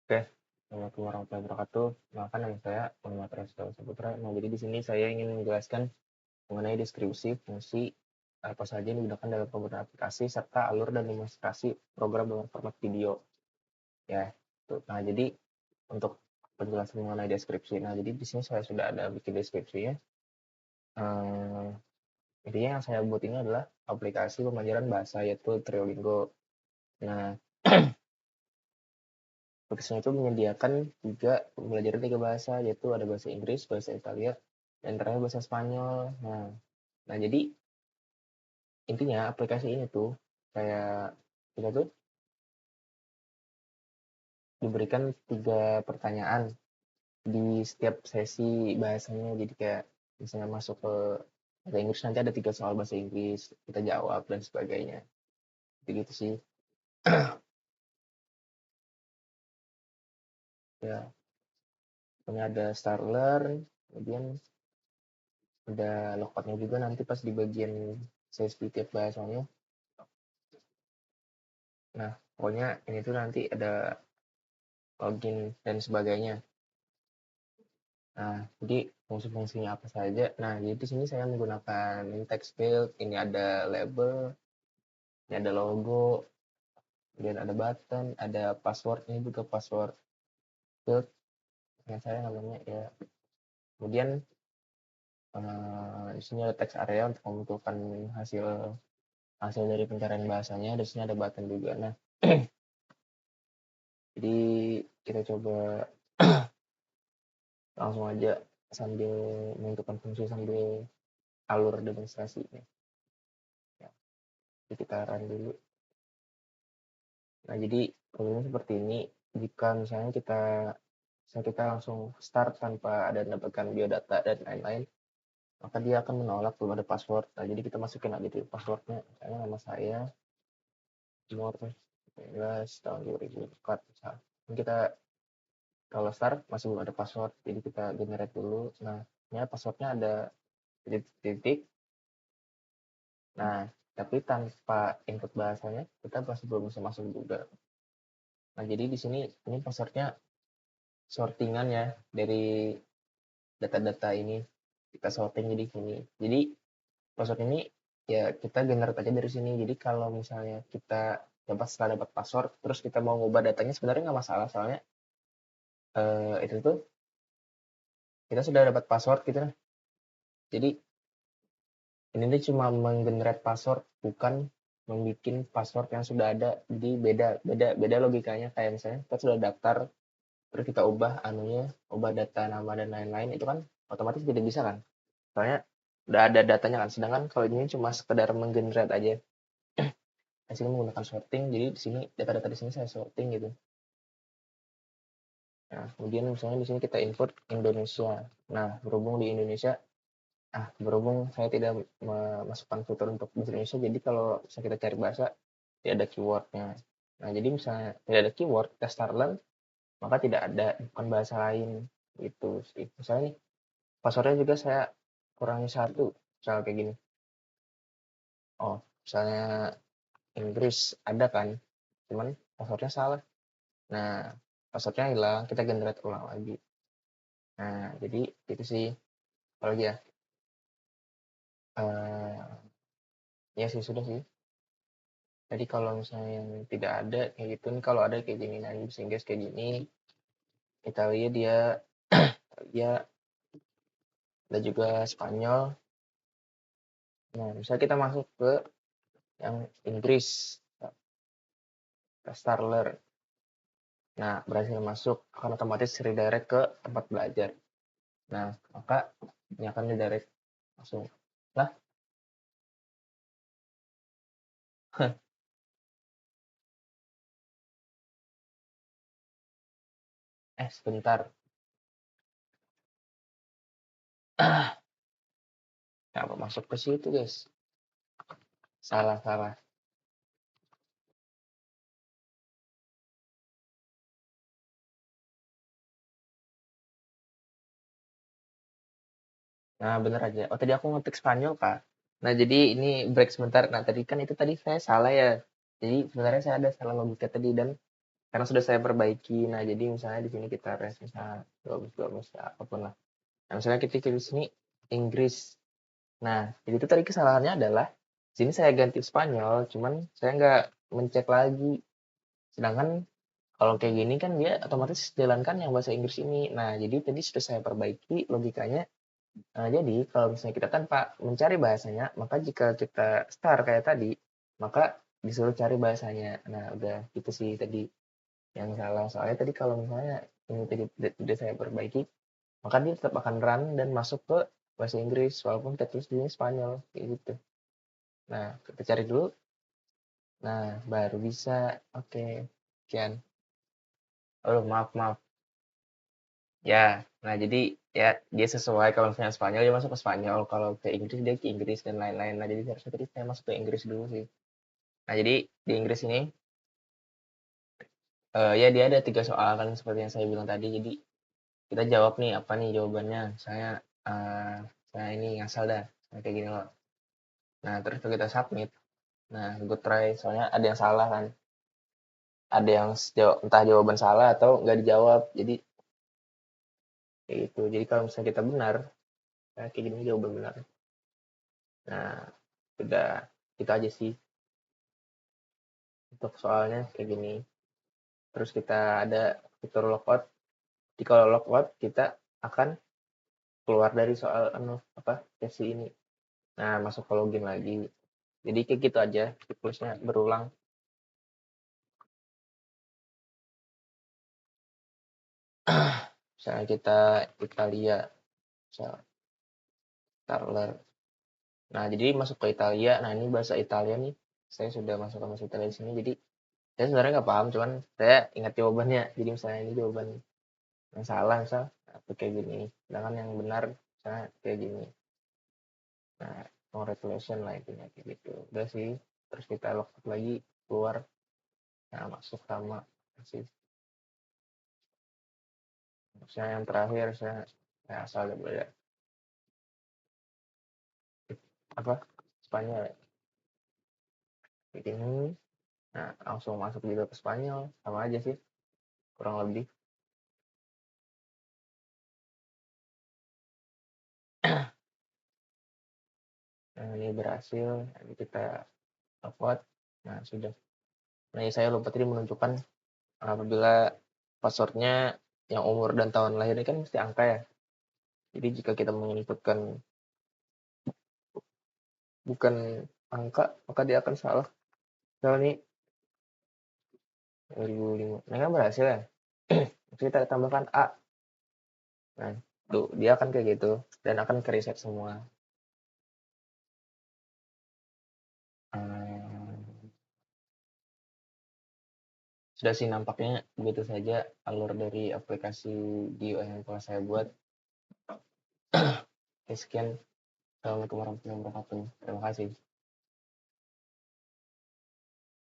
Oke, Assalamualaikum warahmatullahi wabarakatuh. Perkenalkan nama saya Muhammad Rasul Saputra. Nah, jadi di sini saya ingin menjelaskan mengenai deskripsi fungsi apa saja yang digunakan dalam penggunaan aplikasi serta alur dan demonstrasi program dengan format video. Ya, nah jadi untuk penjelasan mengenai deskripsi. Nah, jadi di sini saya sudah ada bikin deskripsinya. Eh, Intinya yang saya buat ini adalah aplikasi pembelajaran bahasa yaitu Triolingo. Nah, aplikasi itu menyediakan juga pembelajaran 3 bahasa, yaitu ada bahasa Inggris, bahasa Italia, dan terakhir bahasa Spanyol. Nah, jadi intinya aplikasi ini tuh kayak kita tuh diberikan 3 pertanyaan di setiap sesi bahasanya. Jadi kayak misalnya masuk ke bahasa Inggris nanti ada 3 soal bahasa Inggris, kita jawab dan sebagainya. Begitu sih. Ya, punya ada start learn, kemudian ada logoutnya juga nanti pas di bagian sesi tiap bahasanya. Nah, pokoknya ini tuh nanti ada login dan sebagainya. Nah, jadi fungsi-fungsinya apa saja? Nah, jadi di sini saya menggunakan text field, ini ada label, ini ada logo, kemudian ada button, ada password, ini juga password field, yang saya namanya ya. Kemudian di sini ada text area untuk memunculkan hasil hasil dari pencarian bahasanya. Di sini ada button juga. Nah, jadi kita coba langsung aja sambil menentukan fungsi sambil alur demonstrasinya. Ya, jadi kita run dulu. Nah, jadi problemnya seperti ini. Jika misalnya kita langsung start tanpa ada mendapatkan biodata dan lain-lain, maka dia akan menolak belum ada password. Nah, jadi kita masukin aja dulu passwordnya. Misalnya nama saya, Nur 19 tahun 2004. Misalnya. Kita kalau start masih belum ada password, jadi kita generate dulu. Nah, ini passwordnya ada titik-titik. Nah, tapi tanpa input bahasanya, kita masih belum bisa masuk juga. Nah, jadi di sini ini passwordnya sortingan ya dari data-data ini. Kita sorting jadi sini. Jadi password ini ya kita generate aja dari sini. Jadi kalau misalnya kita setelah dapat password, terus kita mau ngubah datanya sebenarnya nggak masalah. Soalnya itu tuh kita sudah dapat password gitu. Nah. Jadi ini tuh cuma menggenerate password, bukan membuat password yang sudah ada. Jadi beda logikanya. Kayak misalnya kita sudah daftar, terus kita ubah data nama dan lain-lain, itu kan otomatis tidak bisa kan, soalnya udah ada datanya kan. Sedangkan kalau ini cuma sekedar menggenerate aja. Di sini menggunakan sorting, jadi di sini data-data di sini saya sorting gitu. Nah, kemudian misalnya di sini kita input Indonesia. Nah, berhubung saya tidak memasukkan fitur untuk bahasa Indonesia, jadi kalau misalnya kita cari bahasa tidak ada keywordnya. Nah, jadi misalnya tidak ada keyword, kita start learn, maka tidak ada, bukan bahasa lain gitu sih. Misalnya nih, passwordnya juga saya kurangi 1, misalnya kayak gini. Oh, misalnya Inggris ada kan, cuman passwordnya salah. Nah, passwordnya hilang, kita generate ulang lagi. Nah, jadi itu sih. Apalagi ya, ya sih sudah sih. Jadi kalau misalnya yang tidak ada kayak gitu nih, kalau ada kayak gini, nah bahasa Inggris kayak gini, Italia dia ya ada juga Spanyol. Nah, misalnya kita masuk ke yang Inggris, Starler. Nah, berhasil masuk, akan otomatis redirect ke tempat belajar. Nah, maka ini akan redirect langsung. Lah, sebentar. Kenapa masuk ke situ, guys? Salah. Nah, bener aja. Oh, tadi aku ngetik Spanyol, Kak. Nah, jadi ini break sebentar. Nah, tadi kan itu tadi saya salah ya. Jadi sebenarnya saya ada salah logika tadi, dan karena sudah saya perbaiki. Nah, jadi misalnya di sini kita rest misalnya 12 ya, apapun lah. Nah, misalnya kita di sini Inggris. Nah, jadi itu tadi kesalahannya adalah sini saya ganti Spanyol, cuman saya nggak mencek lagi. Sedangkan kalau kayak gini kan dia otomatis jalankan yang bahasa Inggris ini. Nah, jadi tadi sudah saya perbaiki logikanya. Nah, jadi kalau misalnya kita tanpa mencari bahasanya, maka jika kita start kayak tadi, maka disuruh cari bahasanya. Nah, udah gitu sih tadi yang salah. Soalnya tadi kalau misalnya ini tadi tidak saya perbaiki, maka dia tetap akan run dan masuk ke bahasa Inggris walaupun kita tulis di sini Spanyol kayak gitu. Nah, kita cari dulu. Nah, baru bisa. Oke, sekian. Oh, maaf, maaf. Ya, nah jadi ya dia sesuai kalau misalnya Spanyol dia masuk ke Spanyol, kalau ke Inggris dia ke Inggris dan lain-lain. Nah, jadi harusnya tadi saya masuk ke Inggris dulu sih. Nah, jadi di Inggris ini ya dia ada 3 soal kan seperti yang saya bilang tadi. Jadi kita jawab nih apa nih jawabannya. Saya ini ngasal dah. Kayak gini loh. Nah, terus kalau kita submit. Nah, good try. Soalnya ada yang salah kan. Ada yang entah jawaban salah atau nggak dijawab. Jadi kayak gitu. Jadi kalau misalnya kita benar, kayak gini jawaban benar. Nah, udah kita aja sih untuk soalnya kayak gini. Terus kita ada fitur logout. Jadi kalau logout kita akan keluar dari soal sesi ini. Nah, masuk ke login lagi. Jadi kayak gitu aja siklusnya berulang. Misalnya kita Italia, misal Tarler. Nah, jadi masuk ke Italia. Nah, ini bahasa Italia nih. Saya sudah masuk ke bahasa Italia di sini. Jadi saya sebenarnya nggak paham, cuman saya ingat jawabannya. Jadi misalnya ini jawaban yang salah, misal kayak gini. Sedangkan yang benar misalnya kayak gini. Nah, congratulations lah intinya kayak gitu. Udah sih. Terus kita logout lagi, keluar. Nah, masuk sama sih. Misalnya yang terakhir saya asal ya apa Spanyol ya. Kayak gini. Nah, langsung masuk juga ke Spanyol. Sama aja sih, kurang lebih. Nah, ini berhasil. Nanti kita upload. Nah, sudah. Nah, saya lupa tadi menunjukkan apabila passwordnya yang umur dan tahun lahirnya kan mesti angka ya. Jadi jika kita menginputkan bukan angka, maka dia akan salah. Misalnya ini 2005. Nah, kan berhasil ya. Terus kita tambahkan A. Nah, tuh dia akan kayak gitu dan akan ke reset semua. Hmm, sudah sih nampaknya begitu saja alur dari aplikasi GUI yang telah saya buat. Oke, sekian. Assalamualaikum warahmatullahi wabarakatuh. Terima kasih.